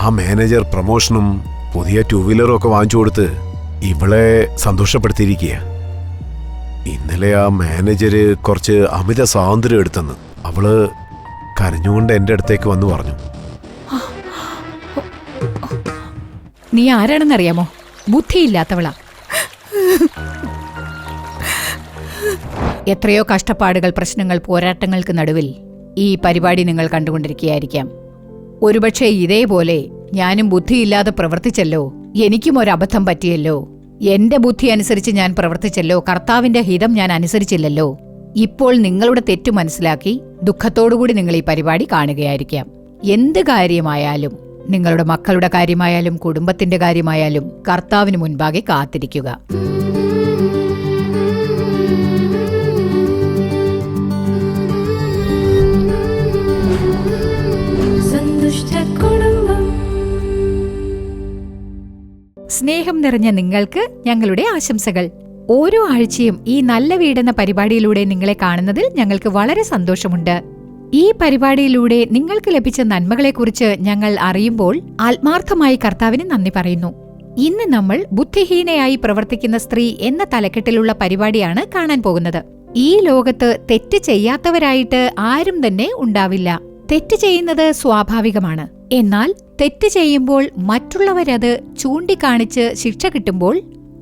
ആ മാനേജർ പ്രമോഷനും പുതിയ 2 വീലറും ഒക്കെ വാങ്ങിച്ചു കൊടുത്ത് ഇവളെ സന്തോഷപ്പെടുത്തിയിരിക്കുക. ഇന്നലെ ആ മാനേജര് കുറച്ച് അമിത സ്വാതന്ത്ര്യം എടുത്തെന്ന് അവള് കരഞ്ഞുകൊണ്ട് എൻ്റെ അടുത്തേക്ക് വന്നു പറഞ്ഞു. നീ ആരാണെന്നറിയാമോ? ബുദ്ധിയില്ലാത്തവളാ. എത്രയോ കഷ്ടപ്പാടുകൾ, പ്രശ്നങ്ങൾ, പോരാട്ടങ്ങൾക്ക് നടുവിൽ ഈ പരിപാടി നിങ്ങൾ കണ്ടുകൊണ്ടിരിക്കുകയായിരിക്കാം. ഒരുപക്ഷെ ഇതേപോലെ ഞാനും ബുദ്ധിയില്ലാതെ പ്രവർത്തിച്ചല്ലോ, എനിക്കും ഒരബദ്ധം പറ്റിയല്ലോ, എന്റെ ബുദ്ധി അനുസരിച്ച് ഞാൻ പ്രവർത്തിച്ചല്ലോ, കർത്താവിന്റെ ഹിതം ഞാൻ അനുസരിച്ചില്ലല്ലോ. ഇപ്പോൾ നിങ്ങളുടെ തെറ്റു മനസ്സിലാക്കി ദുഃഖത്തോടുകൂടി നിങ്ങൾ ഈ പരിപാടി കാണുകയായിരിക്കാം. എന്ത് കാര്യമായാലും, നിങ്ങളുടെ മക്കളുടെ കാര്യമായാലും കുടുംബത്തിന്റെ കാര്യമായാലും കർത്താവിന് മുൻപാകെ കാത്തിരിക്കുക. സ്നേഹം നിറഞ്ഞ നിങ്ങൾക്ക് ഞങ്ങളുടെ ആശംസകൾ. ഓരോ ആഴ്ചയും ഈ നല്ല വീടെന്ന പരിപാടിയിലൂടെ നിങ്ങളെ കാണുന്നതിൽ ഞങ്ങൾക്ക് വളരെ സന്തോഷമുണ്ട്. ഈ പരിപാടിയിലൂടെ നിങ്ങൾക്ക് ലഭിച്ച നന്മകളെക്കുറിച്ച് ഞങ്ങൾ അറിയുമ്പോൾ ആത്മാർത്ഥമായി കർത്താവിന് നന്ദി പറയുന്നു. ഇന്ന് നമ്മൾ ബുദ്ധിഹീനയായി പ്രവർത്തിക്കുന്ന സ്ത്രീ എന്ന തലക്കെട്ടിലുള്ള പരിപാടിയാണ് കാണാൻ പോകുന്നത്. ഈ ലോകത്ത് തെറ്റ് ചെയ്യാത്തവരായിട്ട് ആരും തന്നെ ഉണ്ടാവില്ല. തെറ്റ് ചെയ്യുന്നത് സ്വാഭാവികമാണ്. എന്നാൽ തെറ്റ് ചെയ്യുമ്പോൾ മറ്റുള്ളവരത് ചൂണ്ടിക്കാണിച്ച് ശിക്ഷ കിട്ടുമ്പോൾ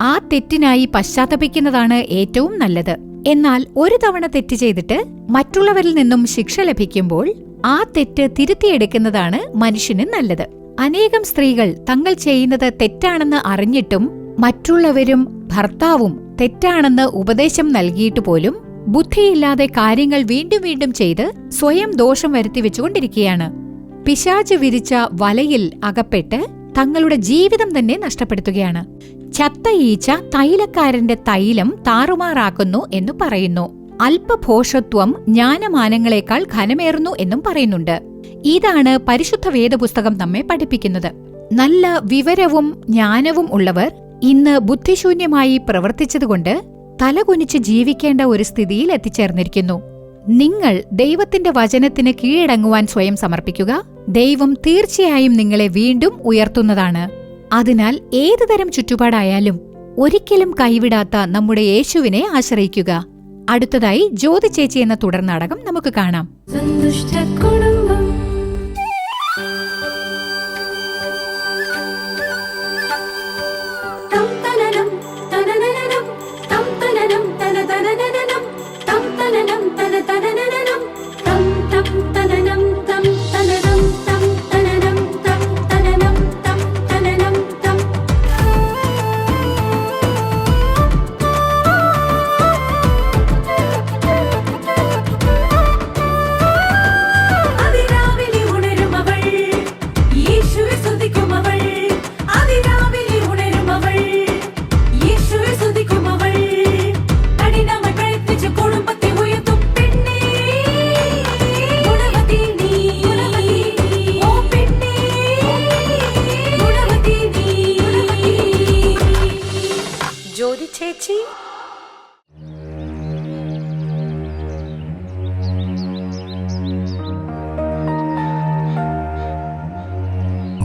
ആ തെറ്റിനായി പശ്ചാത്തപിക്കുന്നതാണ് ഏറ്റവും നല്ലത്. എന്നാൽ ഒരു തവണ തെറ്റ് ചെയ്തിട്ട് മറ്റുള്ളവരിൽ നിന്നും ശിക്ഷ ലഭിക്കുമ്പോൾ ആ തെറ്റ് തിരുത്തിയെടുക്കുന്നതാണ് മനുഷ്യന് നല്ലത്. അനേകം സ്ത്രീകൾ തങ്ങൾ ചെയ്യുന്നത് തെറ്റാണെന്ന് അറിഞ്ഞിട്ടും മറ്റുള്ളവരും ഭർത്താവും തെറ്റാണെന്ന് ഉപദേശം നൽകിയിട്ട് പോലും ബുദ്ധിയില്ലാതെ കാര്യങ്ങൾ വീണ്ടും വീണ്ടും ചെയ്ത് സ്വയം ദോഷം വരുത്തിവെച്ചുകൊണ്ടിരിക്കുകയാണ്. പിശാച് വിരിച്ച വലയിൽ അകപ്പെട്ട് തങ്ങളുടെ ജീവിതം തന്നെ നഷ്ടപ്പെടുത്തുകയാണ്. ചത്ത ഈച്ച തൈലക്കാരന്റെ തൈലം താറുമാറാക്കുന്നു എന്നു പറയുന്നു. അല്പഭോഷത്വം ജ്ഞാനമാനങ്ങളെക്കാൾ ഘനമേറുന്നു എന്നും പറയുന്നുണ്ട്. ഇതാണ് പരിശുദ്ധ വേദപുസ്തകം നമ്മെ പഠിപ്പിക്കുന്നത്. നല്ല വിവരവും ജ്ഞാനവും ഉള്ളവർ ഇന്ന് ബുദ്ധിശൂന്യമായി പ്രവർത്തിച്ചതുകൊണ്ട് തലകുനിച്ച് ജീവിക്കേണ്ട ഒരു സ്ഥിതിയിൽ എത്തിച്ചേർന്നിരിക്കുന്നു. നിങ്ങൾ ദൈവത്തിന്റെ വചനത്തിന് കീഴടങ്ങുവാൻ സ്വയം സമർപ്പിക്കുക. ദൈവം തീർച്ചയായും നിങ്ങളെ വീണ്ടും ഉയർത്തുന്നതാണ്. അതിനാൽ ഏതുതരം ചുറ്റുപാടായാലും ഒരിക്കലും കൈവിടാത്ത നമ്മുടെ യേശുവിനെ ആശ്രയിക്കുക. അടുത്തതായി ജ്യോതി ചേച്ചി എന്ന തുടർ നാടകം നമുക്ക് കാണാം.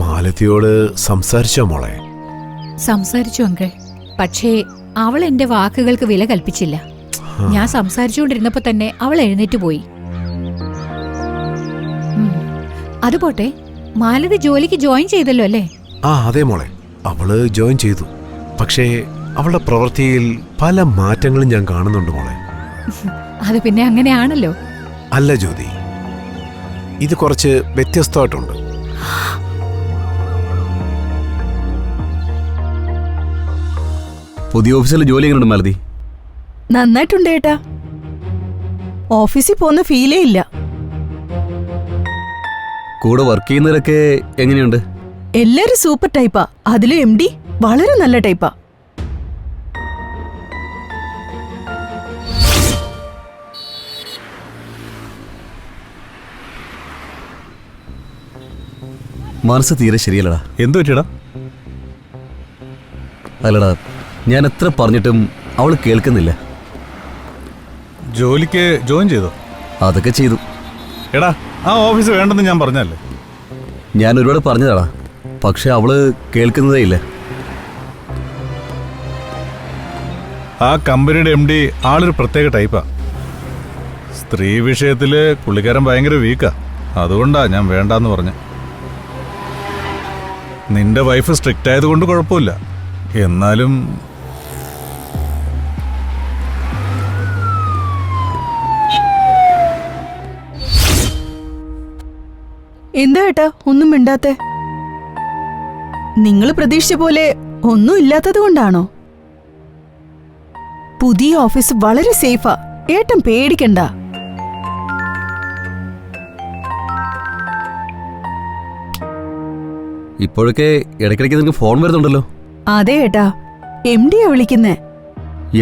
മാലതിയോട് സംസാരിച്ചോ മോളെ? സംസാരിച്ചു അങ്കിൾ. പക്ഷേ അവൾ എന്റെ വാക്കുകൾക്ക് വില കൽപ്പിച്ചില്ല. ഞാൻ സംസാരിച്ചുകൊണ്ടിരുന്നപ്പോ തന്നെ അവൾ എഴുന്നേറ്റ് പോയി. അതുപോട്ടെ, മാലതി ജോലിക്ക് ജോയിൻ ചെയ്തല്ലോ അല്ലേ? ആ അതെ മോളെ, അവള് ജോയിൻ ചെയ്തു. പക്ഷേ അവളുടെ പ്രവൃത്തിയിൽ പല മാറ്റങ്ങളും ഞാൻ കാണുന്നുണ്ട് മോളെ. അത് പിന്നെ അങ്ങനെയാണല്ലോ. അല്ല ജ്യോതി, ഇത് കുറച്ച് വ്യത്യസ്തമായിട്ടുണ്ട്. പുതിയ ഓഫീസിൽ ജോലി എങ്ങനെയുണ്ട് മാലതി? നന്നായിട്ടുണ്ട് ഏട്ടാ. ഓഫീസിൽ പോകുന്ന ഫീലേ ഇല്ല. കൂടെ വർക്ക് ചെയ്യുന്നവരൊക്കെ എങ്ങനെയുണ്ട്? എല്ലാരും സൂപ്പർ ടൈപ്പാ. അതിലും MD വളരെ നല്ല ടൈപ്പാ. മനസ്സ് തീരെ ശരിയല്ലടാ. എന്തു പറ്റിയടാ? അല്ലടാ, ഞാൻ എത്ര പറഞ്ഞിട്ടും അവൾ കേൾക്കുന്നില്ല. ജോലിക്ക് ജോയിൻ ചെയ്തോ? അതൊക്കെ ചെയ്തു. എടാ, ആ ഓഫീസ് വേണ്ടെന്ന് ഞാൻ പറഞ്ഞല്ലേ? ഞാൻ ഒരുപാട് പറഞ്ഞതാടാ. പക്ഷെ അവള് കേൾക്കുന്നതേ ഇല്ല. ആ കമ്പനിയുടെ MD ആളൊരു പ്രത്യേക ടൈപ്പാ. സ്ത്രീ വിഷയത്തില് പുള്ളിക്കാരൻ ഭയങ്കര വീക്കാ. അതുകൊണ്ടാ ഞാൻ വേണ്ടാന്ന് പറഞ്ഞു. നിന്റെ വൈഫ് സ്ട്രിക്റ്റ് ആയതുകൊണ്ട് കുഴപ്പമില്ല. എന്നാലും എന്താ ഏട്ടാ ഒന്നും മിണ്ടാത്തെ? നിങ്ങൾ പ്രതീക്ഷിച്ച പോലെ ഒന്നും ഇല്ലാത്തത് കൊണ്ടാണോ? പുതിയ ഓഫീസ് വളരെ സേഫാ, ഏട്ടൻ പേടിക്കണ്ട. ഇപ്പോഴൊക്കെ ഇടയ്ക്കിടയ്ക്ക് നിനക്ക് ഫോൺ വരുന്നുണ്ടല്ലോ. അതെ ഏട്ടാ, MDയാ വിളിക്കുന്നേ.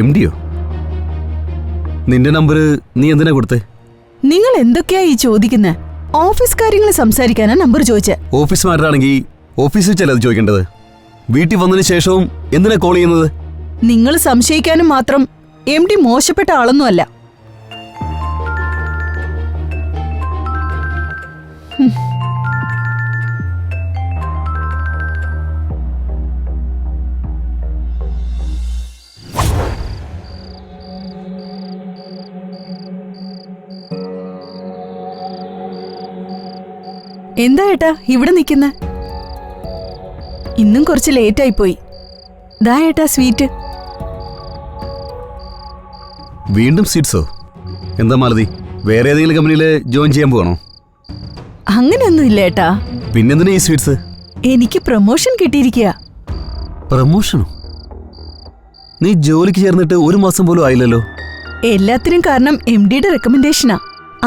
MDയോ? നിന്റെ നമ്പർ നീ എന്തിനാ കൊടുത്തേ? നിങ്ങൾ എന്തൊക്കെയാ ഈ ചോദിക്കുന്നേ? ഓഫീസ് കാര്യങ്ങൾ സംസാരിക്കാനാ നമ്പർ ചോദിച്ചേ. ഓഫീസ് മാറ്ററാണെങ്കിൽ ഓഫീസിൽ വെച്ചല്ലേ അത് ചോദിക്കേണ്ടത്. വീട്ടിൽ വന്നതിന് ശേഷവും എന്തിനാ കോൾ ചെയ്യുന്നത്? നിങ്ങൾ സംശയിക്കാനും മാത്രം MD മോശപ്പെട്ട ആളൊന്നുമല്ല. എന്താ ഏട്ടാ ഇവിടെ നിൽക്കുന്നെ? ഇന്നും കുറച്ച് ലേറ്റായി പോയി. ദാ ഏട്ടാ സ്വീറ്റ്. വീണ്ടും സീറ്റ്സോ? എന്താ മാലതി, വേറെ ഏതെങ്കിലും കമ്പനിയിൽ ജോയിൻ ചെയ്യാൻ പോകണോ? അങ്ങനെയൊന്നും ഇല്ല ഏട്ടാ. പിന്നെന്തിനാ ഈ സ്വീറ്റ്സ്? എനിക്ക് പ്രൊമോഷൻ കിട്ടിയിരിക്കുക. പ്രമോഷനോ? നീ ജോലിക്ക് ചേർന്നിട്ട് 1 മാസം പോലും ആയില്ലല്ലോ. എല്ലാത്തിനും കാരണം MDയുടെ റെക്കമെൻഡേഷനാ.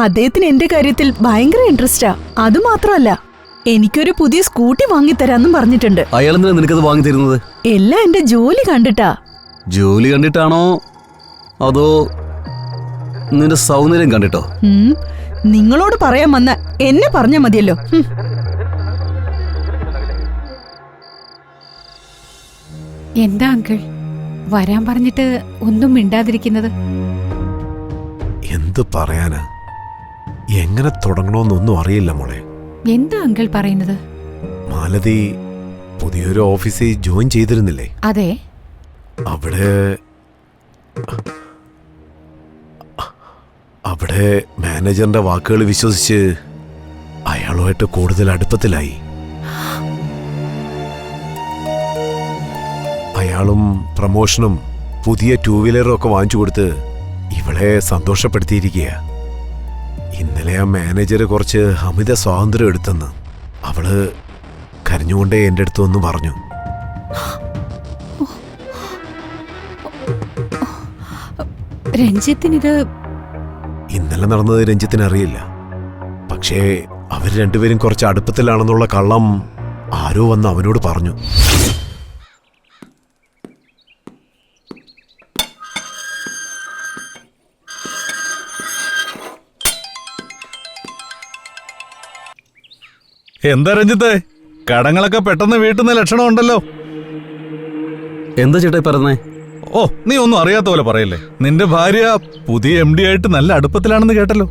അദ്ദേഹത്തിന് എന്റെ കാര്യത്തിൽ ഭയങ്കര ഇൻട്രസ്റ്റാ. അതുമാത്രമല്ല, എനിക്കൊരു പുതിയ സ്കൂട്ടി വാങ്ങിത്തരാന്നും പറഞ്ഞിട്ടുണ്ട്. അയാളെന്തിനാ നിനക്കത് വാങ്ങി തരുന്നത്? എല്ലാം എന്റെ ജോലി കണ്ടിട്ടാ. ജോലി കണ്ടിട്ടാണോ അതോ നിന്റെ സൗന്ദര്യം കണ്ടിട്ടോ? നിങ്ങളോട് പറയാൻ വന്ന എന്നെ പറഞ്ഞാ മതിയല്ലോ. എന്താ അങ്കിൾ വരാൻ പറഞ്ഞിട്ട് ഒന്നും മിണ്ടാതിരിക്കുന്നത്? എന്ത് പറയാനാ, എങ്ങനെ തുടങ്ങണമെന്നൊന്നും അറിയില്ല മോളെ. എന്താ അങ്കിൾ പറയുന്നത്? മാലതി പുതിയൊരു ഓഫീസിൽ ജോയിൻ ചെയ്തിരുന്നില്ലേ? അതെ. അവിടെ മാനേജറിന്റെ വാക്കുകൾ വിശ്വസിച്ച് അയാളുമായിട്ട് കൂടുതൽ അടുപ്പത്തിലായി. അയാളും പ്രമോഷനും പുതിയ 2 വീലറും ഒക്കെ വാങ്ങിച്ചു കൊടുത്ത് ഇവളെ സന്തോഷപ്പെടുത്തിയിരിക്കുക. ഇന്നലെ ആ മാനേജർ കുറച്ച് അമിത സ്വാതന്ത്ര്യം എടുത്തെന്ന് അവള് കരഞ്ഞുകൊണ്ടേ എൻ്റെ അടുത്ത് ഒന്ന് പറഞ്ഞു. രഞ്ജിത്തിനിത് ഇന്നലെ നടന്നത് രഞ്ജിത്തിന് അറിയില്ല. പക്ഷേ അവർ രണ്ടുപേരും കുറച്ച് അടുപ്പത്തിലാണെന്നുള്ള കള്ളം ആരോ വന്ന് അവനോട് പറഞ്ഞു. എന്താ രഞ്ജിത്തെ, കടങ്ങളൊക്കെ പെട്ടെന്ന് വീട്ടുന്ന ലക്ഷണമുണ്ടല്ലോ. എന്താ ചേട്ടാ പറഞ്ഞേ? ഓ, നീ ഒന്നും അറിയാത്ത പോലെ പറയല്ലേ. നിന്റെ ഭാര്യ പുതിയ MD ആയിട്ട് നല്ല അടുപ്പത്തിലാണെന്ന് കേട്ടല്ലോ.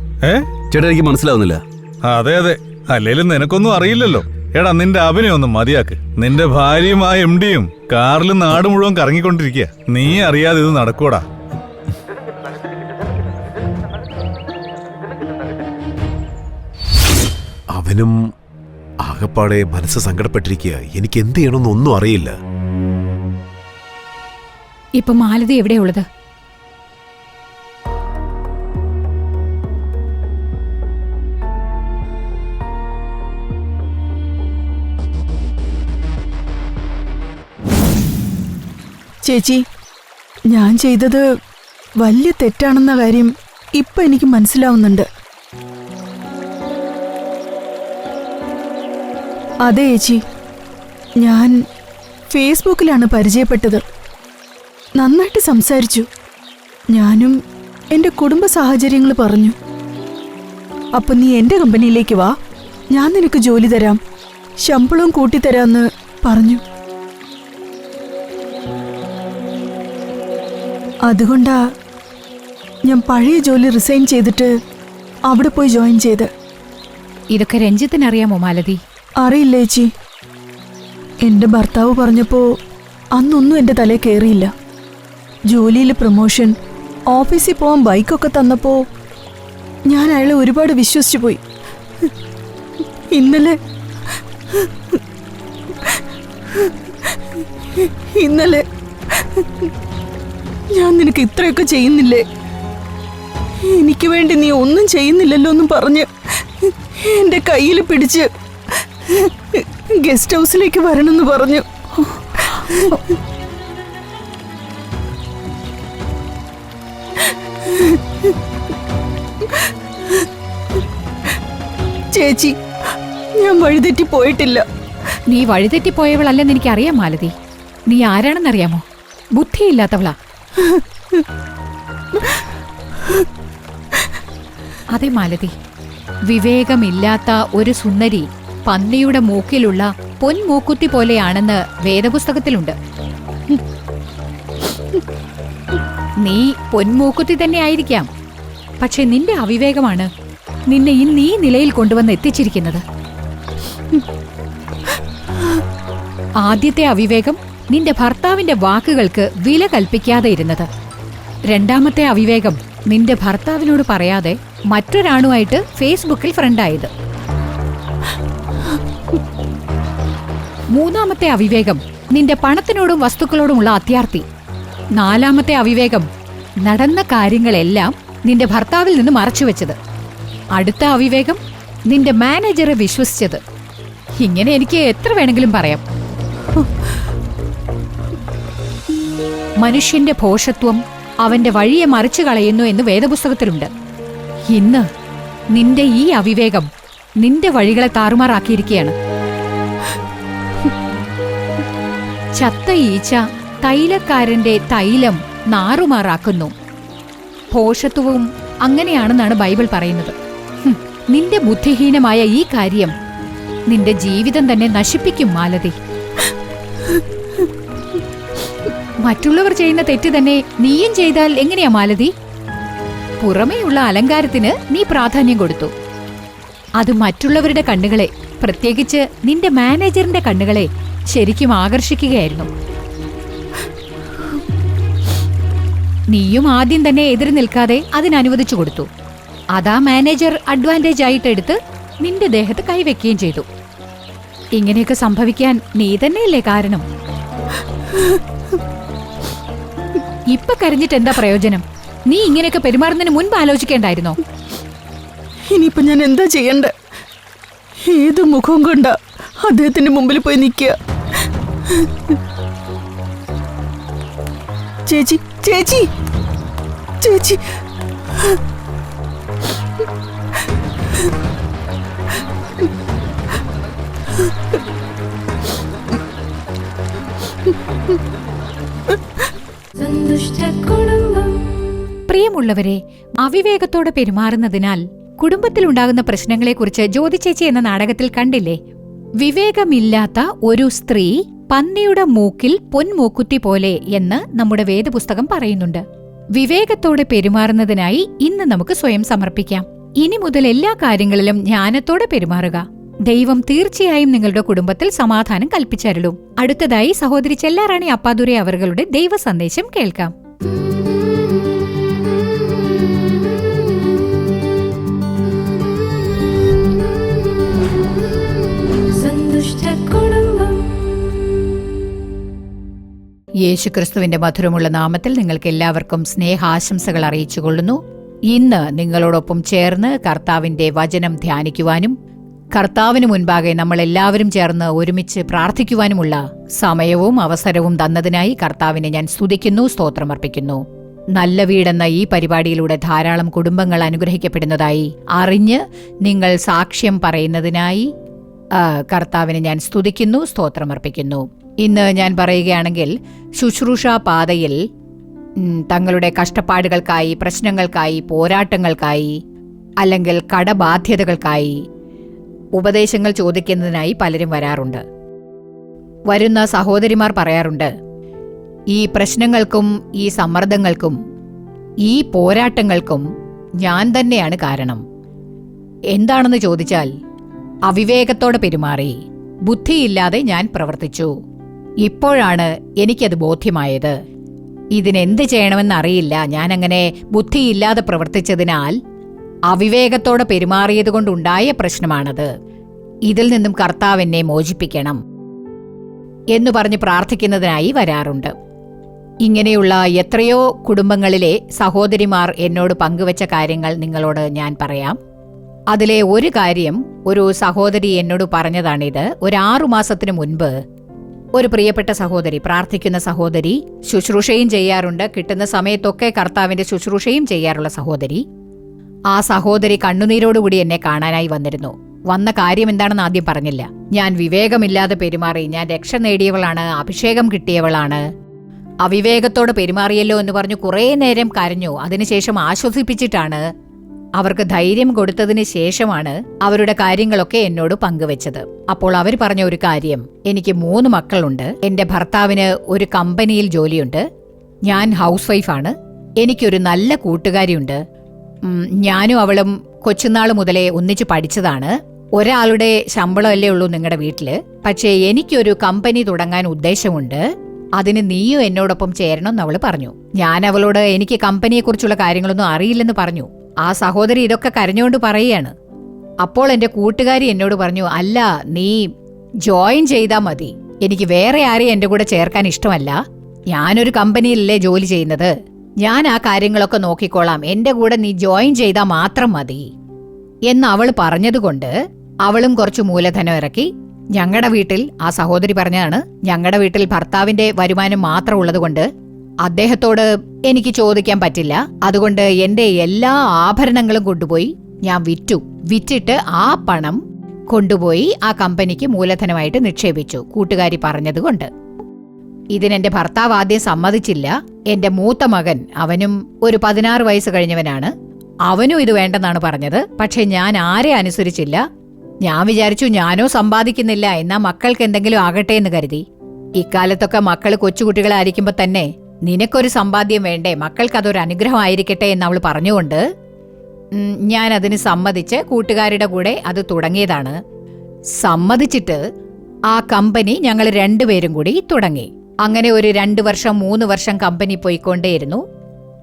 ചേട്ടാ എനിക്ക് മനസ്സിലാവുന്നില്ല. അതെ അതെ, അല്ലേലും നിനക്കൊന്നും അറിയില്ലല്ലോ. എടാ, നിന്റെ അഭിനയം ഒന്നും മതിയാക്ക്. നിന്റെ ഭാര്യയും ആ MDയും കാറിൽ നാട് മുഴുവൻ കറങ്ങിക്കൊണ്ടിരിക്കുക. നീ അറിയാതെ ഇത് നടക്കൂടാ. അവനും ആകപ്പാടെ മനസ്സ് സങ്കടപ്പെട്ടിരിക്കുക. എനിക്ക് എന്ത് ചെയ്യണമെന്നൊന്നും അറിയില്ല. ഇപ്പൊ മാലതി എവിടെയുള്ളത്? ചേച്ചി, ഞാൻ ചെയ്തത് വലിയ തെറ്റാണെന്ന കാര്യം ഇപ്പൊ എനിക്ക് മനസ്സിലാവുന്നുണ്ട്. അതെ ചേച്ചി, ഞാൻ ഫേസ്ബുക്കിലാണ് പരിചയപ്പെട്ടത്. നന്നായിട്ട് സംസാരിച്ചു. ഞാനും എൻ്റെ കുടുംബ സാഹചര്യങ്ങൾ പറഞ്ഞു. അപ്പൊ നീ എൻ്റെ കമ്പനിയിലേക്ക് വാ, ഞാൻ നിനക്ക് ജോലി തരാം, ശമ്പളവും കൂട്ടിത്തരാന്ന് പറഞ്ഞു. അതുകൊണ്ടാ ഞാൻ പഴയ ജോലി റിസൈൻ ചെയ്തിട്ട് അവിടെ പോയി ജോയിൻ ചെയ്ത്. ഇതൊക്കെ രഞ്ജിത്തിന് അറിയാമോ മാലതി? അറിയില്ല ചേച്ചി. എന്റെ ഭർത്താവ് പറഞ്ഞപ്പോ അന്നൊന്നും എന്റെ തലയിൽ കയറിയില്ല. ജോലിയിൽ പ്രൊമോഷൻ, ഓഫീസിൽ പോവാൻ ബൈക്കൊക്കെ തന്നപ്പോ ഞാൻ അയാളെ ഒരുപാട് വിശ്വസിച്ചു പോയി. ഇന്നലെ ഞാൻ നിനക്ക് ഇത്രയൊക്കെ ചെയ്യുന്നില്ലേ, എനിക്ക് വേണ്ടി നീ ഒന്നും ചെയ്യുന്നില്ലല്ലോ എന്നും പറഞ്ഞ് എന്റെ കയ്യിൽ പിടിച്ച് ഗസ്റ്റ് ഹൗസിലേക്ക് വരണമെന്ന് പറഞ്ഞു. ചേച്ചി, ഞാൻ വഴിതെറ്റി പോയിട്ടില്ല. നീ വഴിതെറ്റിപ്പോയവളല്ലെന്ന് എനിക്കറിയാം മാലതി. നീ ആരാണെന്നറിയാമോ? ബുദ്ധിയില്ലാത്തവളാ. അതെ മാലതി, വിവേകമില്ലാത്ത ഒരു സുന്ദരി പന്നിയുടെ മൂക്കിലുള്ള പൊൻമൂക്കുത്തി പോലെയാണെന്ന് വേദപുസ്തകത്തിലുണ്ട്. നീ പൊൻമൂക്കുത്തി തന്നെ ആയിരിക്കാം, പക്ഷെ നിന്റെ അവിവേകമാണ് നിന്നെ ഇന്ന് ഈ നിലയിൽ കൊണ്ടുവന്ന് എത്തിച്ചിരിക്കുന്നത്. ആദ്യത്തെ അവിവേകം നിന്റെ ഭർത്താവിന്റെ വാക്കുകൾക്ക് വില കൽപ്പിക്കാതെ ഇരുന്നത്. രണ്ടാമത്തെ അവിവേകം നിന്റെ ഭർത്താവിനോട് പറയാതെ മറ്റൊരാണുമായിട്ട് ഫേസ്ബുക്കിൽ ഫ്രണ്ടായത്. മൂന്നാമത്തെ അവിവേകം നിന്റെ പണത്തിനോടും വസ്തുക്കളോടുമുള്ള അത്യാർത്തി. നാലാമത്തെ അവിവേകം നടന്ന കാര്യങ്ങളെല്ലാം നിന്റെ ഭർത്താവിൽ നിന്ന് മറച്ചുവെച്ചത്. അടുത്ത അവിവേകം നിന്റെ മാനേജറെ വിശ്വസിച്ചത്. ഇങ്ങനെ എനിക്ക് എത്ര വേണമെങ്കിലും പറയാം. മനുഷ്യന്റെ ഭോഷത്വം അവന്റെ വഴിയെ മറിച്ചു കളയുന്നു എന്ന് വേദപുസ്തകത്തിലുണ്ട്. ഇന്ന് നിന്റെ ഈ അവിവേകം നിന്റെ വഴികളെ താറുമാറാക്കിയിരിക്കുകയാണ്. ചത്ത ഈച്ച തൈലക്കാരന്റെ തൈലം നാറുമാറാക്കുന്നു. ഭോഷത്വവും അങ്ങനെയാണെന്നാണ് ബൈബിൾ പറയുന്നത്. നിന്റെ ബുദ്ധിഹീനമായ ഈ കാര്യം നിന്റെ ജീവിതം തന്നെ നശിപ്പിക്കും മാലതി. മറ്റുള്ളവർ ചെയ്യുന്ന തെറ്റ് തന്നെ നീയും ചെയ്താൽ എങ്ങനെയാ മാലതി? പുറമേയുള്ള അലങ്കാരത്തിന് നീ പ്രാധാന്യം കൊടുത്തു. അത് മറ്റുള്ളവരുടെ കണ്ണുകളെ, പ്രത്യേകിച്ച് നിന്റെ മാനേജറിന്റെ കണ്ണുകളെ ശരിക്കും ആകർഷിക്കുകയായിരുന്നു. നീയും ആദ്യം തന്നെ എതിര് നിൽക്കാതെ അതിനനുവദിച്ചു കൊടുത്തു. അതാ മാനേജർ അഡ്വാൻറ്റേജ് ആയിട്ടെടുത്ത് നിന്റെ ദേഹത്ത് കൈവെക്കുകയും ചെയ്തു. ഇങ്ങനെയൊക്കെ സംഭവിക്കാൻ നീ തന്നെയല്ലേ കാരണം? ഇപ്പൊ കരഞ്ഞിട്ട് എന്താ പ്രയോജനം? നീ ഇങ്ങനെയൊക്കെ പെരുമാറുന്നതിന് മുൻപ് ആലോചിക്കേണ്ടായിരുന്നോ? ഇനിയിപ്പൊ ഞാൻ എന്താ ചെയ്യണ്ടേ? ഏത് മുഖം കൊണ്ടാ അദ്ദേഹത്തിന്റെ മുമ്പിൽ പോയി നിൽക്കുക? ചേച്ചി, ചേച്ചി, ചേച്ചി, പ്രിയമുള്ളവരെ, അവിവേകത്തോടെ പെരുമാറുന്നതിനാൽ കുടുംബത്തിലുണ്ടാകുന്ന പ്രശ്നങ്ങളെക്കുറിച്ച് ജ്യോതിചേച്ചി എന്ന നാടകത്തിൽ കണ്ടില്ലേ? വിവേകമില്ലാത്ത ഒരു സ്ത്രീ പന്നിയുടെ മൂക്കിൽ പൊൻമൂക്കുത്തി പോലെ എന്ന് നമ്മുടെ വേദപുസ്തകം പറയുന്നുണ്ട്. വിവേകത്തോടെ പെരുമാറുന്നതിനായി ഇന്ന് നമുക്ക് സ്വയം സമർപ്പിക്കാം. ഇനി മുതൽ എല്ലാ കാര്യങ്ങളിലും ജ്ഞാനത്തോടെ പെരുമാറുക. ദൈവം തീർച്ചയായും നിങ്ങളുടെ കുടുംബത്തിൽ സമാധാനം കൽപ്പിച്ചരുളും. അടുത്തതായി സഹോദരി ചെല്ലാറാണി അപ്പാദുരെ അവരുടെ ദൈവ സന്ദേശം കേൾക്കാം. യേശുക്രിസ്തുവിന്റെ മധുരമുള്ള നാമത്തിൽ നിങ്ങൾക്ക് എല്ലാവർക്കും സ്നേഹാശംസകൾ അറിയിച്ചുകൊള്ളുന്നു. ഇന്ന് നിങ്ങളോടൊപ്പം ചേർന്ന് കർത്താവിന്റെ വചനം ധ്യാനിക്കുവാനും കർത്താവിന് മുൻപാകെ നമ്മളെല്ലാവരും ചേർന്ന് ഒരുമിച്ച് പ്രാർത്ഥിക്കുവാനുമുള്ള സമയവും അവസരവും തന്നതിനായി കർത്താവിനെ ഞാൻ സ്തുതിക്കുന്നു, സ്തോത്രമർപ്പിക്കുന്നു. നല്ല വീടെന്ന ഈ പരിപാടിയിലൂടെ ധാരാളം കുടുംബങ്ങൾ അനുഗ്രഹിക്കപ്പെടുന്നതായി അറിഞ്ഞ് നിങ്ങൾ സാക്ഷ്യം പറയുന്നതിനായി കർത്താവിനെ ഞാൻ സ്തുതിക്കുന്നു, സ്തോത്രമർപ്പിക്കുന്നു. ഇന്ന് ഞാൻ പറയുകയാണെങ്കിൽ ശുശ്രൂഷാ പാതയിൽ തങ്ങളുടെ കഷ്ടപ്പാടുകൾക്കായി, പ്രശ്നങ്ങൾക്കായി, പോരാട്ടങ്ങൾക്കായി അല്ലെങ്കിൽ കടബാധ്യതകൾക്കായി ഉപദേശങ്ങൾ ചോദിക്കുന്നതിനായി പലരും വരാറുണ്ട്. വരുന്ന സഹോദരിമാർ പറയാറുണ്ട്, ഈ പ്രശ്നങ്ങൾക്കും ഈ സമ്മർദ്ദങ്ങൾക്കും ഈ പോരാട്ടങ്ങൾക്കും ഞാൻ തന്നെയാണ് കാരണം. എന്താണെന്ന് ചോദിച്ചാൽ അവിവേകത്തോടെ പെരുമാറി, ബുദ്ധിയില്ലാതെ ഞാൻ പ്രവർത്തിച്ചു. ഇപ്പോഴാണ് എനിക്കത് ബോധ്യമായത്. ഇതിനെന്ത് ചെയ്യണമെന്നറിയില്ല. ഞാനങ്ങനെ ബുദ്ധിയില്ലാതെ പ്രവർത്തിച്ചതിനാൽ അവിവേകത്തോടെ പെരുമാറിയതുകൊണ്ടുണ്ടായ പ്രശ്നമാണത്. ഇതിൽ നിന്നും കർത്താവ് എന്നെ മോചിപ്പിക്കണം എന്നു പറഞ്ഞ് പ്രാർത്ഥിക്കുന്നതിനായി വരാറുണ്ട്. ഇങ്ങനെയുള്ള എത്രയോ കുടുംബങ്ങളിലെ സഹോദരിമാർ എന്നോട് പങ്കുവച്ച കാര്യങ്ങൾ നിങ്ങളോട് ഞാൻ പറയാം. അതിലെ ഒരു കാര്യം ഒരു സഹോദരി എന്നോട് പറഞ്ഞതാണിത്. ഒരു 6 മാസത്തിനു മുൻപ് ഒരു പ്രിയപ്പെട്ട സഹോദരി, പ്രാർത്ഥിക്കുന്ന സഹോദരി, ശുശ്രൂഷയും ചെയ്യാറുണ്ട്, കിട്ടുന്ന സമയത്തൊക്കെ കർത്താവിന്റെ ശുശ്രൂഷയും ചെയ്യാറുള്ള സഹോദരി, ആ സഹോദരി കണ്ണുനീരോടുകൂടി എന്നെ കാണാനായി വന്നിരുന്നു. വന്ന കാര്യം എന്താണെന്ന് ആദ്യം പറഞ്ഞില്ല. ഞാൻ വിവേകമില്ലാതെ പെരുമാറി, ഞാൻ രക്ഷ നേടിയവളാണ്, അഭിഷേകം കിട്ടിയവളാണ്, അവിവേകത്തോടെ പെരുമാറിയല്ലോ എന്ന് പറഞ്ഞു കുറേ നേരം കരഞ്ഞു. അതിനുശേഷം ആശ്വസിപ്പിച്ചിട്ടാണ്, അവർക്ക് ധൈര്യം കൊടുത്തതിന് ശേഷമാണ് അവരുടെ കാര്യങ്ങളൊക്കെ എന്നോട് പങ്കുവെച്ചത്. അപ്പോൾ അവർ പറഞ്ഞ ഒരു കാര്യം, എനിക്ക് 3 മക്കളുണ്ട്, എന്റെ ഭർത്താവിന് ഒരു കമ്പനിയിൽ ജോലിയുണ്ട്, ഞാൻ ഹൗസ് വൈഫാണ്, എനിക്കൊരു നല്ല കൂട്ടുകാരിയുണ്ട്, ഞാനും അവളും കൊച്ചുനാൾ മുതലേ ഒന്നിച്ച് പഠിച്ചതാണ്, ഒരാളുടെ ശമ്പളമല്ലേ ഉള്ളൂ നിങ്ങളുടെ വീട്ടില്, പക്ഷേ എനിക്കൊരു കമ്പനി തുടങ്ങാൻ ഉദ്ദേശമുണ്ട്, അതിന് നീയും എന്നോടൊപ്പം ചേരണമെന്ന് അവള് പറഞ്ഞു. ഞാൻ അവളോട് എനിക്ക് കമ്പനിയെക്കുറിച്ചുള്ള കാര്യങ്ങളൊന്നും അറിയില്ലെന്ന് പറഞ്ഞു. ആ സഹോദരി ഇതൊക്കെ കരഞ്ഞുകൊണ്ട് പറയുകയാണ്. അപ്പോൾ എന്റെ കൂട്ടുകാരി എന്നോട് പറഞ്ഞു, അല്ല, നീ ജോയിൻ ചെയ്താൽ മതി, എനിക്ക് വേറെ ആരെയും എന്റെ കൂടെ ചേർക്കാൻ ഇഷ്ടമല്ല, ഞാനൊരു കമ്പനിയിലല്ലേ ജോലി ചെയ്യുന്നത്, ഞാൻ ആ കാര്യങ്ങളൊക്കെ നോക്കിക്കോളാം, എന്റെ കൂടെ നീ ജോയിൻ ചെയ്താൽ മാത്രം മതി എന്ന് അവൾ പറഞ്ഞതുകൊണ്ട് അവളും കുറച്ചു മൂലധനം ഇറക്കി. ഞങ്ങളുടെ വീട്ടിൽ, ആ സഹോദരി പറഞ്ഞതാണ്, ഞങ്ങളുടെ വീട്ടിൽ ഭർത്താവിന്റെ വരുമാനം മാത്രം ഉള്ളതുകൊണ്ട് അദ്ദേഹത്തോട് എനിക്ക് ചോദിക്കാൻ പറ്റില്ല, അതുകൊണ്ട് എന്റെ എല്ലാ ആഭരണങ്ങളും കൊണ്ടുപോയി ഞാൻ വിറ്റിട്ട് ആ പണം കൊണ്ടുപോയി ആ കമ്പനിക്ക് മൂലധനമായിട്ട് നിക്ഷേപിച്ചു, കൂട്ടുകാരി പറഞ്ഞതുകൊണ്ട്. ഇതിനെന്റെ ഭർത്താവ് ആദ്യം സമ്മതിച്ചില്ല. എന്റെ മൂത്ത മകൻ, അവനും ഒരു 16 വയസ്സ് കഴിഞ്ഞവനാണ്, അവനും ഇത് വേണ്ടെന്നാണ് പറഞ്ഞത്. പക്ഷെ ഞാൻ ആരെ അനുസരിച്ചില്ല. ഞാൻ വിചാരിച്ചു, ഞാനോ സമ്പാദിക്കുന്നില്ല, എന്നാ മക്കൾക്ക് എന്തെങ്കിലും ആകട്ടെ എന്ന് കരുതി. ഇക്കാലത്തൊക്കെ മക്കൾ കൊച്ചുകുട്ടികളായിരിക്കുമ്പോ തന്നെ നിനക്കൊരു സമ്പാദ്യം വേണ്ടേ, മക്കൾക്കതൊരു അനുഗ്രഹമായിരിക്കട്ടെ എന്ന് അവൾ പറഞ്ഞുകൊണ്ട് ഞാൻ അതിന് സമ്മതിച്ച് കൂട്ടുകാരുടെ കൂടെ അത് തുടങ്ങിയതാണ്. സമ്മതിച്ചിട്ട് ആ കമ്പനി ഞങ്ങൾ 2 പേരും കൂടി തുടങ്ങി. അങ്ങനെ ഒരു 2 വർഷം 3 വർഷം കമ്പനി പോയിക്കൊണ്ടേയിരുന്നു.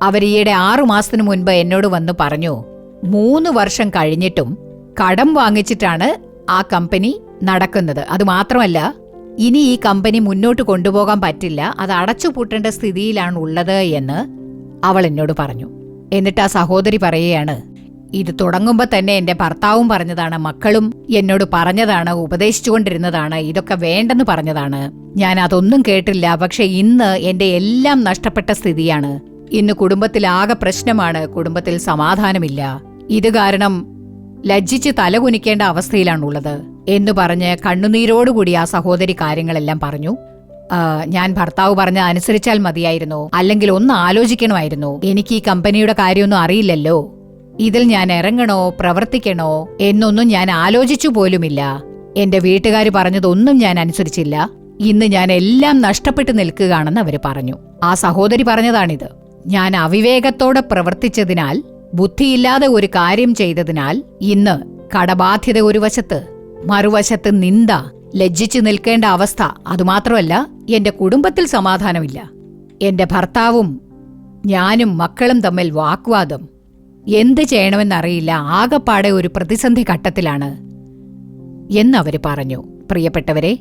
അവരീയുടെ 6 മാസത്തിനു മുൻപ് എന്നോട് വന്ന് പറഞ്ഞു, 3 വർഷം കഴിഞ്ഞിട്ടും കടം വാങ്ങിച്ചിട്ടാണ് ആ കമ്പനി നടക്കുന്നത്, അതുമാത്രമല്ല ഇനി ഈ കമ്പനി മുന്നോട്ട് കൊണ്ടുപോകാൻ പറ്റില്ല, അത് അടച്ചുപൂട്ടേണ്ട സ്ഥിതിയിലാണ് ഉള്ളത് എന്ന് അവൾ എന്നോട് പറഞ്ഞു. എന്നിട്ട് ആ സഹോദരി പറയുകയാണ്, ഇത് തുടങ്ങുമ്പോൾ തന്നെ എന്റെ ഭർത്താവും പറഞ്ഞതാണ്, മക്കളും എന്നോട് പറഞ്ഞതാണ്, ഉപദേശിച്ചുകൊണ്ടിരുന്നതാണ്, ഇതൊക്കെ വേണ്ടെന്ന് പറഞ്ഞതാണ്, ഞാൻ അതൊന്നും കേട്ടില്ല. പക്ഷെ ഇന്ന് എന്റെ എല്ലാം നഷ്ടപ്പെട്ട സ്ഥിതിയാണ്, ഇന്ന് കുടുംബത്തിലാകെ പ്രശ്നമാണ്, കുടുംബത്തിൽ സമാധാനമില്ല, ഇത് കാരണം ലജ്ജിച്ച് തലകുനിക്കേണ്ട അവസ്ഥയിലാണുള്ളത് എന്ന് പറഞ്ഞ് കണ്ണുനീരോടുകൂടി ആ സഹോദരി കാര്യങ്ങളെല്ലാം പറഞ്ഞു. ഞാൻ ഭർത്താവ് പറഞ്ഞ അനുസരിച്ചാൽ മതിയായിരുന്നു, അല്ലെങ്കിൽ ഒന്ന് ആലോചിക്കണമായിരുന്നു, എനിക്ക് ഈ കമ്പനിയുടെ കാര്യമൊന്നും അറിയില്ലല്ലോ, ഇതിൽ ഞാൻ ഇറങ്ങണോ പ്രവർത്തിക്കണോ എന്നൊന്നും ഞാൻ ആലോചിച്ചു പോലുമില്ല, എന്റെ വീട്ടുകാർ പറഞ്ഞതൊന്നും ഞാൻ അനുസരിച്ചില്ല, ഇന്ന് ഞാൻ എല്ലാം നഷ്ടപ്പെട്ടു നിൽക്കുകയാണെന്ന് അവര് പറഞ്ഞു. ആ സഹോദരി പറഞ്ഞതാണിത്. ഞാൻ അവിവേകത്തോടെ പ്രവർത്തിച്ചതിനാൽ, ബുദ്ധിയില്ലാതെ ഒരു കാര്യം ചെയ്തതിനാൽ ഇന്ന് കടബാധ്യത ഒരു വശത്ത്, മറുവശത്ത് നിന്ദ, ലജ്ജിച്ചു നിൽക്കേണ്ട അവസ്ഥ, അതുമാത്രമല്ല എന്റെ കുടുംബത്തിൽ സമാധാനമില്ല, എന്റെ ഭർത്താവും ഞാനും മക്കളും തമ്മിൽ വാഗ്വാദം, എന്ത് ചെയ്യണമെന്നറിയില്ല, ആകപ്പാടെ ഒരു പ്രതിസന്ധി ഘട്ടത്തിലാണ് എന്നവര് പറഞ്ഞു. പ്രിയപ്പെട്ടവരെ,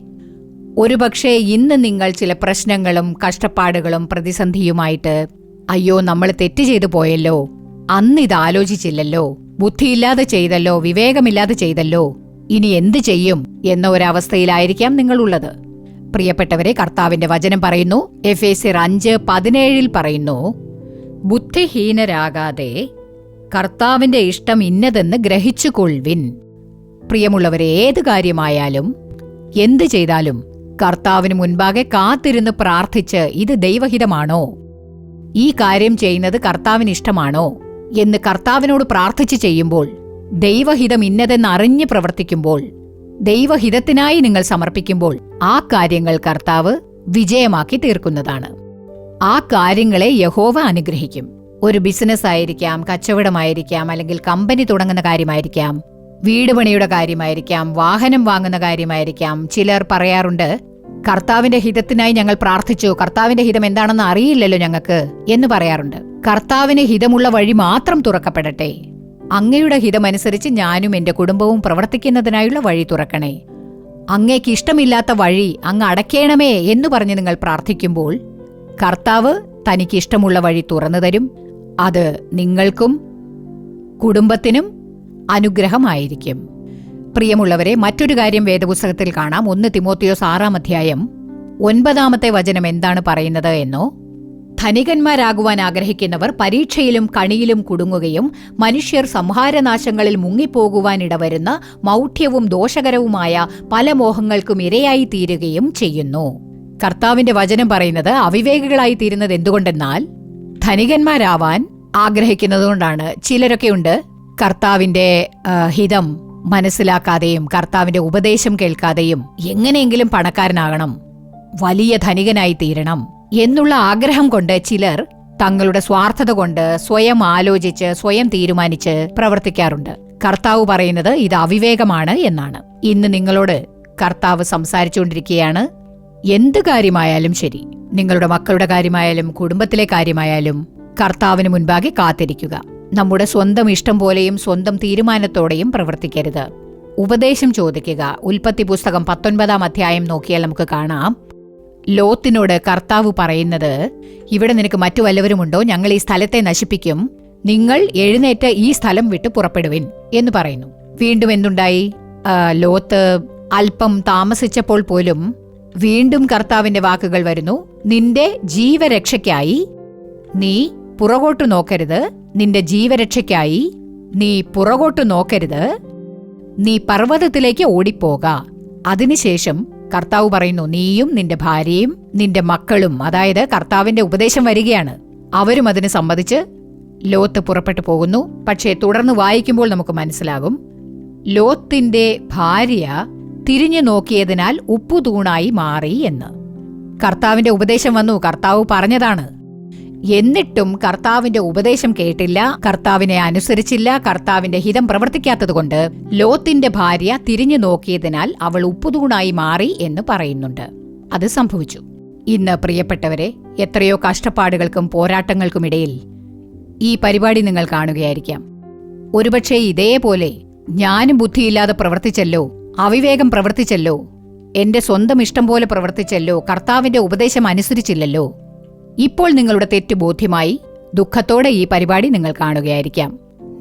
ഒരുപക്ഷെ ഇന്ന് നിങ്ങൾ ചില പ്രശ്നങ്ങളും കഷ്ടപ്പാടുകളും പ്രതിസന്ധിയുമായിട്ട്, അയ്യോ നമ്മൾ തെറ്റ് ചെയ്തു പോയല്ലോ, അന്നിത് ആലോചിച്ചില്ലല്ലോ, ബുദ്ധിയില്ലാതെ ചെയ്തല്ലോ, വിവേകമില്ലാതെ ചെയ്തല്ലോ, ഇനി എന്തു ചെയ്യും എന്ന ഒരവസ്ഥയിലായിരിക്കാം നിങ്ങളുള്ളത്. പ്രിയപ്പെട്ടവരെ, കർത്താവിന്റെ വചനം പറയുന്നു, എഫേസ്യർ 5:17 പറയുന്നു, ബുദ്ധിഹീനരാകാതെ കർത്താവിന്റെ ഇഷ്ടം ഇന്നതെന്ന് ഗ്രഹിച്ചുകൊള്ളുവിൻ. പ്രിയമുള്ളവരെ, ഏത് കാര്യമായാലും എന്തു ചെയ്താലും കർത്താവിന് മുൻപാകെ കാത്തിരുന്ന് പ്രാർത്ഥിച്ച്, ഇത് ദൈവഹിതമാണോ, ഈ കാര്യം ചെയ്യുന്നത് കർത്താവിന് ഇഷ്ടമാണോ എന്ന് കർത്താവിനോട് പ്രാർത്ഥിച്ച് ചെയ്യുമ്പോൾ, ദൈവഹിതം ഇന്നതെന്ന് അറിഞ്ഞ് പ്രവർത്തിക്കുമ്പോൾ, ദൈവഹിതത്തിനായി നിങ്ങൾ സമർപ്പിക്കുമ്പോൾ, ആ കാര്യങ്ങൾ കർത്താവ് വിജയമാക്കി തീർക്കുന്നതാണ്. ആ കാര്യങ്ങളെ യഹോവ അനുഗ്രഹിക്കും. ഒരു ബിസിനസ് ആയിരിക്കാം, കച്ചവടമായിരിക്കാം, അല്ലെങ്കിൽ കമ്പനി തുടങ്ങുന്ന കാര്യമായിരിക്കാം, വീട് പണിയുടെ കാര്യമായിരിക്കാം, വാഹനം വാങ്ങുന്ന കാര്യമായിരിക്കാം. ചിലർ പറയാറുണ്ട്, കർത്താവിന്റെ ഹിതത്തിനായി ഞങ്ങൾ പ്രാർത്ഥിച്ചു, കർത്താവിന്റെ ഹിതം എന്താണെന്ന് അറിയില്ലല്ലോ ഞങ്ങൾക്ക് എന്ന് പറയാറുണ്ട്. കർത്താവിന് ഹിതമുള്ള വഴി മാത്രം തുറക്കപ്പെടട്ടെ. അങ്ങയുടെ ഹിതമനുസരിച്ച് ഞാനും എന്റെ കുടുംബവും പ്രവർത്തിക്കുന്നതിനായുള്ള വഴി തുറക്കണേ. അങ്ങേക്ക് ഇഷ്ടമില്ലാത്ത വഴി അങ്ങ് അടയ്ക്കണമേ എന്ന് പറഞ്ഞ് നിങ്ങൾ പ്രാർത്ഥിക്കുമ്പോൾ കർത്താവ് തനിക്ക് ഇഷ്ടമുള്ള വഴി തുറന്നു തരും. അത് നിങ്ങൾക്കും കുടുംബത്തിനും അനുഗ്രഹമായിരിക്കും. പ്രിയമുള്ളവരെ, മറ്റൊരു കാര്യം വേദപുസ്തകത്തിൽ കാണാം. 1 തിമോത്തിയോസ് 6-ാം അധ്യായം 9-ാമത്തെ വചനം എന്താണ് പറയുന്നത് എന്നോ? ധനികന്മാരാകുവാൻ ആഗ്രഹിക്കുന്നവർ പരീക്ഷയിലും കണിയിലും കുടുങ്ങുകയും മനുഷ്യർ സംഹാരനാശങ്ങളിൽ മുങ്ങിപ്പോകുവാനിടവരുന്ന മൗഢ്യവും ദോഷകരവുമായ പല മോഹങ്ങൾക്കും ഇരയായി തീരുകയും ചെയ്യുന്നു. കർത്താവിന്റെ വചനം പറയുന്നത് അവിവേകികളായി തീരുന്നത് എന്തുകൊണ്ടെന്നാൽ ധനികന്മാരാവാൻ ആഗ്രഹിക്കുന്നതുകൊണ്ടാണ്. ചിലരൊക്കെയുണ്ട് കർത്താവിന്റെ ഹിതം മനസ്സിലാക്കാതെയും കർത്താവിന്റെ ഉപദേശം കേൾക്കാതെയും എങ്ങനെയെങ്കിലും പണക്കാരനാകണം, വലിയ ധനികനായി തീരണം എന്നുള്ള ആഗ്രഹം കൊണ്ട് ചിലർ തങ്ങളുടെ സ്വാർത്ഥത കൊണ്ട് സ്വയം ആലോചിച്ച് സ്വയം തീരുമാനിച്ച് പ്രവർത്തിക്കാറുണ്ട്. കർത്താവ് പറയുന്നത് ഇത് അവിവേകമാണ് എന്നാണ്. ഇന്ന് നിങ്ങളോട് കർത്താവ് സംസാരിച്ചുകൊണ്ടിരിക്കുകയാണ്. എന്ത് കാര്യമായാലും ശരി, നിങ്ങളുടെ മക്കളുടെ കാര്യമായാലും കുടുംബത്തിലെ കാര്യമായാലും കർത്താവിന് മുൻപാകെ കാത്തിരിക്കുക. നമ്മുടെ സ്വന്തം ഇഷ്ടം പോലെയും സ്വന്തം തീരുമാനത്തോടെയും പ്രവർത്തിക്കരുത്. ഉപദേശം ചോദിക്കുക. ഉൽപ്പത്തി പുസ്തകം 19-ാം അധ്യായം നോക്കിയാൽ നമുക്ക് കാണാം, ലോത്തിനോട് കർത്താവ് പറയുന്നത്, ഇവിടെ നിനക്ക് മറ്റു വല്ലവരുമുണ്ടോ? ഞങ്ങൾ ഈ സ്ഥലത്തെ നശിപ്പിക്കും, നിങ്ങൾ എഴുന്നേറ്റ് ഈ സ്ഥലം വിട്ട് പുറപ്പെടുവിൻ എന്ന് പറയുന്നു. വീണ്ടും എന്തുണ്ടായി? ലോത്ത് അല്പം താമസിച്ചപ്പോൾ പോലും വീണ്ടും കർത്താവിന്റെ വാക്കുകൾ വരുന്നു, നിന്റെ ജീവരക്ഷയ്ക്കായി നീ പുറകോട്ടു നോക്കരുത്, നിന്റെ ജീവരക്ഷയ്ക്കായി നീ പുറകോട്ടു നോക്കരുത്, നീ പർവ്വതത്തിലേക്ക് ഓടിപ്പോക. അതിനുശേഷം കർത്താവ് പറയുന്നു, നീയും നിന്റെ ഭാര്യയും നിന്റെ മക്കളും, അതായത് കർത്താവിന്റെ ഉപദേശം വരികയാണ്, അവരും അതിന് സമ്മതിച്ച് ലോത്ത് പുറപ്പെട്ടു പോകുന്നു. പക്ഷേ തുടർന്ന് വായിക്കുമ്പോൾ നമുക്ക് മനസ്സിലാകും, ലോത്തിന്റെ ഭാര്യ തിരിഞ്ഞു നോക്കിയതിനാൽ ഉപ്പുതൂണായി മാറി എന്ന്. കർത്താവിന്റെ ഉപദേശം വന്നു, കർത്താവ് പറഞ്ഞതാണ്. എന്നിട്ടും കർത്താവിന്റെ ഉപദേശം കേട്ടില്ല, കർത്താവിനെ അനുസരിച്ചില്ല, കർത്താവിന്റെ ഹിതം പ്രവർത്തിക്കാത്തതുകൊണ്ട് ലോത്തിന്റെ ഭാര്യ തിരിഞ്ഞു നോക്കിയതിനാൽ അവൾ ഉപ്പുതൂണായി മാറി എന്ന് പറയുന്നുണ്ട്. അത് സംഭവിച്ചു. ഇന്ന് പ്രിയപ്പെട്ടവരെ, എത്രയോ കഷ്ടപ്പാടുകൾക്കും പോരാട്ടങ്ങൾക്കുമിടയിൽ ഈ പരിപാടി നിങ്ങൾ കാണുകയായിരിക്കാം. ഒരുപക്ഷെ ഇതേപോലെ ഞാനും ബുദ്ധിയില്ലാതെ പ്രവർത്തിച്ചല്ലോ, അവിവേകം പ്രവർത്തിച്ചല്ലോ, എന്റെ സ്വന്തം ഇഷ്ടം പോലെ പ്രവർത്തിച്ചല്ലോ, കർത്താവിന്റെ ഉപദേശം അനുസരിച്ചില്ലല്ലോ. ഇപ്പോൾ നിങ്ങളുടെ തെറ്റ് ബോധ്യമായി ദുഃഖത്തോടെ ഈ പരിപാടി നിങ്ങൾ കാണുകയായിരിക്കാം.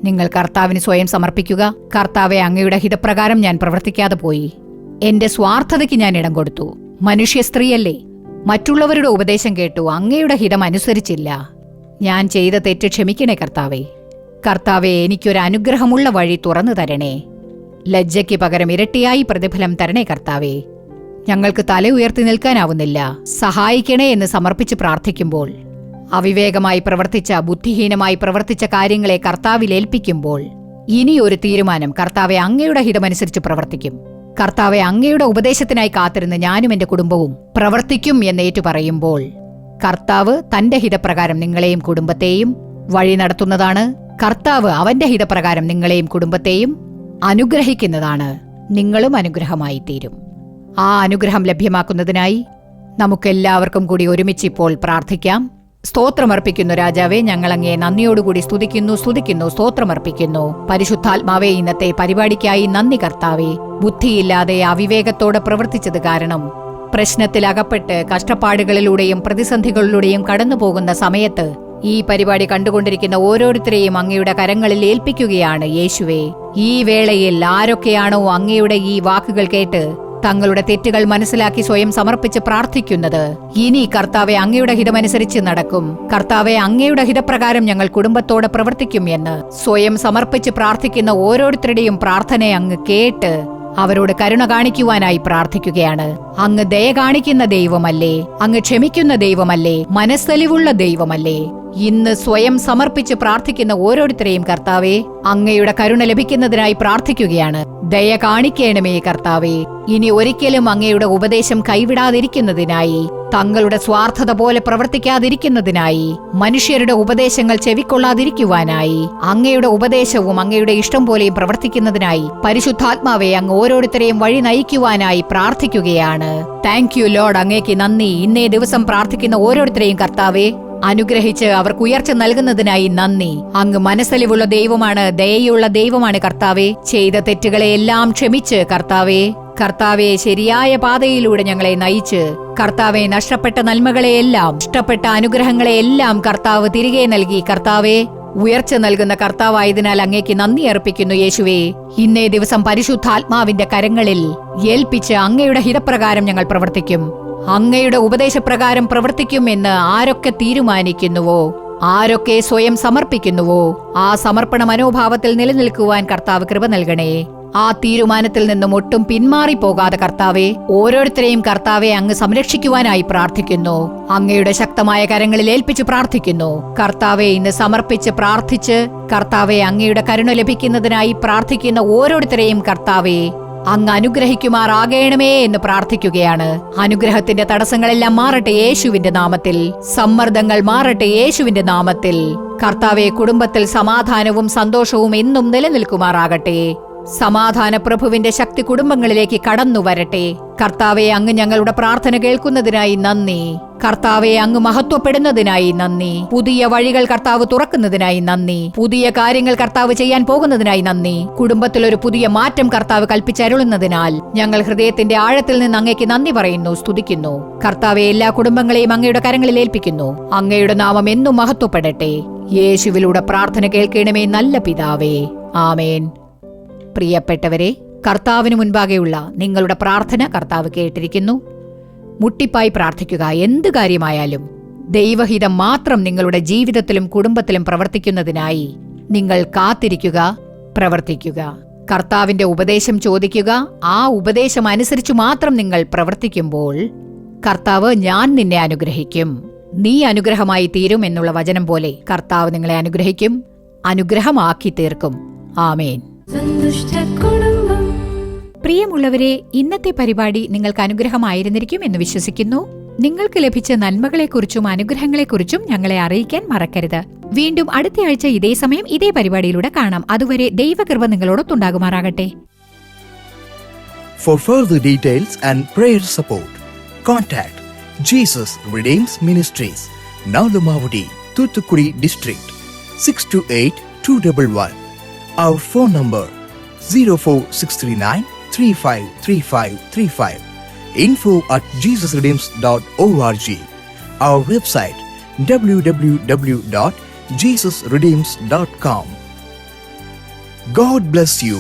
നിങ്ങൾ കർത്താവിന് സ്വയം സമർപ്പിക്കുക. കർത്താവെ, അങ്ങയുടെ ഹിതപ്രകാരം ഞാൻ പ്രവർത്തിക്കാതെ പോയി, എന്റെ സ്വാർത്ഥതയ്ക്ക് ഞാൻ ഇടം കൊടുത്തു, മനുഷ്യ സ്ത്രീയല്ലേ, മറ്റുള്ളവരുടെ ഉപദേശം കേട്ടു, അങ്ങയുടെ ഹിതം അനുസരിച്ചില്ല, ഞാൻ ചെയ്ത തെറ്റ് ക്ഷമിക്കണേ കർത്താവേ. കർത്താവെ, എനിക്കൊരു അനുഗ്രഹമുള്ള വഴി തുറന്നു തരണേ, ലജ്ജയ്ക്ക് പകരം ഇരട്ടിയായി പ്രതിഫലം തരണേ കർത്താവേ. ഞങ്ങൾക്ക് തല ഉയർത്തി നിൽക്കാനാവുന്നില്ല, സഹായിക്കണേ എന്ന് സമർപ്പിച്ച് പ്രാർത്ഥിക്കുമ്പോൾ, അവിവേകമായി പ്രവർത്തിച്ച, ബുദ്ധിഹീനമായി പ്രവർത്തിച്ച കാര്യങ്ങളെ കർത്താവിൽ ഏൽപ്പിക്കുമ്പോൾ, ഇനി ഒരു തീരുമാനം, കർത്താവെ അങ്ങയുടെ ഹിതമനുസരിച്ച് പ്രവർത്തിക്കും, കർത്താവെ അങ്ങയുടെ ഉപദേശത്തിനായി കാത്തിരുന്ന് ഞാനും എന്റെ കുടുംബവും പ്രവർത്തിക്കും എന്നേറ്റു പറയുമ്പോൾ, കർത്താവ് തന്റെ ഹിതപ്രകാരം നിങ്ങളെയും കുടുംബത്തെയും വഴി നടത്തുന്നതാണ്. കർത്താവ് അവന്റെ ഹിതപ്രകാരം നിങ്ങളെയും കുടുംബത്തെയും അനുഗ്രഹിക്കുന്നതാണ്. നിങ്ങളും അനുഗ്രഹമായി തീരും. ആ അനുഗ്രഹം ലഭ്യമാക്കുന്നതിനായി നമുക്കെല്ലാവർക്കും കൂടി ഒരുമിച്ചിപ്പോൾ പ്രാർത്ഥിക്കാം. സ്തോത്രമർപ്പിക്കുന്നു രാജാവേ, ഞങ്ങളങ്ങയെ നന്ദിയോടുകൂടി സ്തുതിക്കുന്നു, സ്തോത്രമർപ്പിക്കുന്നു. പരിശുദ്ധാത്മാവേ, ഇന്നത്തെ പരിപാടിക്കായി നന്ദി കർത്താവേ. ബുദ്ധിയില്ലാതെ അവിവേകത്തോടെ പ്രവർത്തിച്ചത് കാരണം പ്രശ്നത്തിലകപ്പെട്ട് കഷ്ടപ്പാടുകളിലൂടെയും പ്രതിസന്ധികളിലൂടെയും കടന്നുപോകുന്ന സമയത്ത് ഈ പരിപാടി കണ്ടുകൊണ്ടിരിക്കുന്ന ഓരോരുത്തരെയും അങ്ങയുടെ കരങ്ങളിൽ ഏൽപ്പിക്കുകയാണ് യേശുവേ. ഈ വേളയിൽ ആരൊക്കെയാണോ അങ്ങയുടെ ഈ വാക്കുകൾ കേട്ട് തങ്ങളുടെ തെറ്റുകൾ മനസ്സിലാക്കി സ്വയം സമർപ്പിച്ച് പ്രാർത്ഥിക്കുന്നത്, ഇനി കർത്താവെ അങ്ങയുടെ ഹിതമനുസരിച്ച് നടക്കും, കർത്താവെ അങ്ങയുടെ ഹിതപ്രകാരം ഞങ്ങൾ കുടുംബത്തോടെ പ്രവർത്തിക്കും എന്ന് സ്വയം സമർപ്പിച്ച് പ്രാർത്ഥിക്കുന്ന ഓരോരുത്തരുടെയും പ്രാർത്ഥനയെ അങ്ങ് കേട്ട് അവരോട് കരുണ കാണിക്കുവാനായി പ്രാർത്ഥിക്കുകയാണ്. അങ്ങ് ദയ കാണിക്കുന്ന ദൈവമല്ലേ, അങ്ങ് ക്ഷമിക്കുന്ന ദൈവമല്ലേ, മനസ്സലിവുള്ള ദൈവമല്ലേ. ഇന്ന് സ്വയം സമർപ്പിച്ച് പ്രാർത്ഥിക്കുന്ന ഓരോരുത്തരെയും കർത്താവെ അങ്ങയുടെ കരുണ ലഭിക്കുന്നതിനായി പ്രാർത്ഥിക്കുകയാണ്. ദയ കാണിക്കണമേ കർത്താവെ. ഇനി ഒരിക്കലും അങ്ങയുടെ ഉപദേശം കൈവിടാതിരിക്കുന്നതിനായി തങ്ങളുടെ സ്വാർത്ഥത പോലെ പ്രവർത്തിക്കാതിരിക്കുന്നതിനായി, മനുഷ്യരുടെ ഉപദേശങ്ങൾ ചെവിക്കൊള്ളാതിരിക്കുവാനായി, അങ്ങയുടെ ഉപദേശവും അങ്ങയുടെ ഇഷ്ടം പോലെയും പ്രവർത്തിക്കുന്നതിനായി പരിശുദ്ധാത്മാവെ അങ്ങ് ഓരോരുത്തരെയും വഴി നയിക്കുവാനായി പ്രാർത്ഥിക്കുകയാണ്. താങ്ക് യു ലോർഡ്, അങ്ങേക്ക് നന്ദി. ഇന്നേ ദിവസം പ്രാർത്ഥിക്കുന്ന ഓരോരുത്തരെയും കർത്താവെ അനുഗ്രഹിച്ച് അവർക്ക് ഉയർച്ച നൽകുന്നതിനായി നന്ദി. അങ്ങ് മനസ്സലിവുള്ള ദൈവമാണ്, ദയയുള്ള ദൈവമാണ് കർത്താവെ. ചെയ്ത തെറ്റുകളെയെല്ലാം ക്ഷമിച്ച് കർത്താവെ ശരിയായ പാതയിലൂടെ ഞങ്ങളെ നയിച്ച് കർത്താവെ നഷ്ടപ്പെട്ട നന്മകളെയെല്ലാം, ഇഷ്ടപ്പെട്ട അനുഗ്രഹങ്ങളെയെല്ലാം കർത്താവ് തിരികെ നൽകി കർത്താവെ ഉയർച്ച നൽകുന്ന കർത്താവായതിനാൽ അങ്ങേക്ക് നന്ദി അർപ്പിക്കുന്നു യേശുവേ. ഇന്നേ ദിവസം പരിശുദ്ധാത്മാവിന്റെ കരങ്ങളിൽ ഏൽപ്പിച്ച് അങ്ങയുടെ ഹിതപ്രകാരം ഞങ്ങൾ പ്രവർത്തിക്കും. അങ്ങയുടെ ഉപദേശപ്രകാരം പ്രവർത്തിക്കും എന്ന് ആരൊക്കെ തീരുമാനിക്കുന്നുവോ, ആരൊക്കെ സ്വയം സമർപ്പിക്കുന്നുവോ, ആ സമർപ്പണ മനോഭാവത്തിൽ നിലനിൽക്കുവാൻ കർത്താവ് കൃപ നൽകണേ. ആ തീരുമാനത്തിൽ നിന്നും ഒട്ടും പിന്മാറിപ്പോകാതെ കർത്താവെ ഓരോരുത്തരെയും കർത്താവെ അങ്ങ് സംരക്ഷിക്കുവാനായി പ്രാർത്ഥിക്കുന്നു. അങ്ങയുടെ ശക്തമായ കരങ്ങളിൽ ഏൽപ്പിച്ച് പ്രാർത്ഥിക്കുന്നു. കർത്താവെ ഇന്ന് സമർപ്പിച്ച് പ്രാർത്ഥിച്ച് കർത്താവെ അങ്ങയുടെ കരുണ ലഭിക്കുന്നതിനായി പ്രാർത്ഥിക്കുന്ന ഓരോരുത്തരെയും കർത്താവെ അങ്ങ് അനുഗ്രഹിക്കുമാറാകണമേ എന്ന് പ്രാർത്ഥിക്കുകയാണ്. അനുഗ്രഹത്തിന്റെ തടസ്സങ്ങളെല്ലാം മാറട്ടെ യേശുവിന്റെ നാമത്തിൽ. സമ്മർദ്ദങ്ങൾ മാറട്ടെ യേശുവിന്റെ നാമത്തിൽ. കർത്താവെ കുടുംബത്തിൽ സമാധാനവും സന്തോഷവും എന്നും നിലനിൽക്കുമാറാകട്ടെ. സമാധാന പ്രഭുവിന്റെ ശക്തി കുടുംബങ്ങളിലേക്ക് കടന്നു വരട്ടെ. കർത്താവെ അങ്ങ് ഞങ്ങളുടെ പ്രാർത്ഥന കേൾക്കുന്നതിനായി നന്ദി. കർത്താവെ അങ്ങ് മഹത്വപ്പെടുന്നതിനായി നന്ദി. പുതിയ വഴികൾ കർത്താവ് തുറക്കുന്നതിനായി നന്ദി. പുതിയ കാര്യങ്ങൾ കർത്താവ് ചെയ്യാൻ പോകുന്നതിനായി നന്ദി. കുടുംബത്തിൽ ഒരു പുതിയ മാറ്റം കർത്താവ് കൽപ്പിച്ചരുളുന്നതിനാൽ ഞങ്ങൾ ഹൃദയത്തിന്റെ ആഴത്തിൽ നിന്ന് അങ്ങേക്ക് നന്ദി പറയുന്നു, സ്തുതിക്കുന്നു. കർത്താവെ എല്ലാ കുടുംബങ്ങളെയും അങ്ങയുടെ കരങ്ങളിൽ ഏൽപ്പിക്കുന്നു. അങ്ങയുടെ നാമം എന്നും മഹത്വപ്പെടട്ടെ. യേശുവിലൂടെ പ്രാർത്ഥന കേൾക്കണമേ നല്ല പിതാവേ, ആമേൻ. പ്രിയപ്പെട്ടവരെ, കർത്താവിന് മുൻപാകെയുള്ള നിങ്ങളുടെ പ്രാർത്ഥന കർത്താവ് കേട്ടിരിക്കുന്നു. മുട്ടിപ്പായി പ്രാർത്ഥിക്കുക. എന്ത് കാര്യമായാലും ദൈവഹിതം മാത്രം നിങ്ങളുടെ ജീവിതത്തിലും കുടുംബത്തിലും പ്രവർത്തിക്കുന്നതിനായി നിങ്ങൾ കാത്തിരിക്കുക, പ്രവർത്തിക്കുക. കർത്താവിന്റെ ഉപദേശം ചോദിക്കുക. ആ ഉപദേശം അനുസരിച്ചു മാത്രം നിങ്ങൾ പ്രവർത്തിക്കുമ്പോൾ കർത്താവ് ഞാൻ നിന്നെ അനുഗ്രഹിക്കും, നീ അനുഗ്രഹമായി തീരും എന്നുള്ള വചനം പോലെ കർത്താവ് നിങ്ങളെ അനുഗ്രഹിക്കും, അനുഗ്രഹമാക്കി തീർക്കും. ആമേൻ. പ്രിയമുള്ളവരെ, ഇന്നത്തെ പരിപാടി നിങ്ങൾക്ക് അനുഗ്രഹമായിരുന്നിരിക്കും എന്ന് വിശ്വസിക്കുന്നു. നിങ്ങൾക്ക് ലഭിച്ച നന്മകളെക്കുറിച്ചും അനുഗ്രഹങ്ങളെക്കുറിച്ചും ഞങ്ങളെ അറിയിക്കാൻ മറക്കരുത്. വീണ്ടും അടുത്ത ആഴ്ച ഇതേ സമയം ഇതേ പരിപാടിയിലൂടെ കാണാം. അതുവരെ ദൈവകൃപ നിങ്ങളോടൊത്തുണ്ടാകുമാറാകട്ടെ. For further details and prayer support, contact Jesus Redeems Ministries, Nalumavudi, Thuthukudi District, 628-211. Our phone number 04639 353535. info@jesusredeems.org. Our website www.jesusredeems.com. God bless you.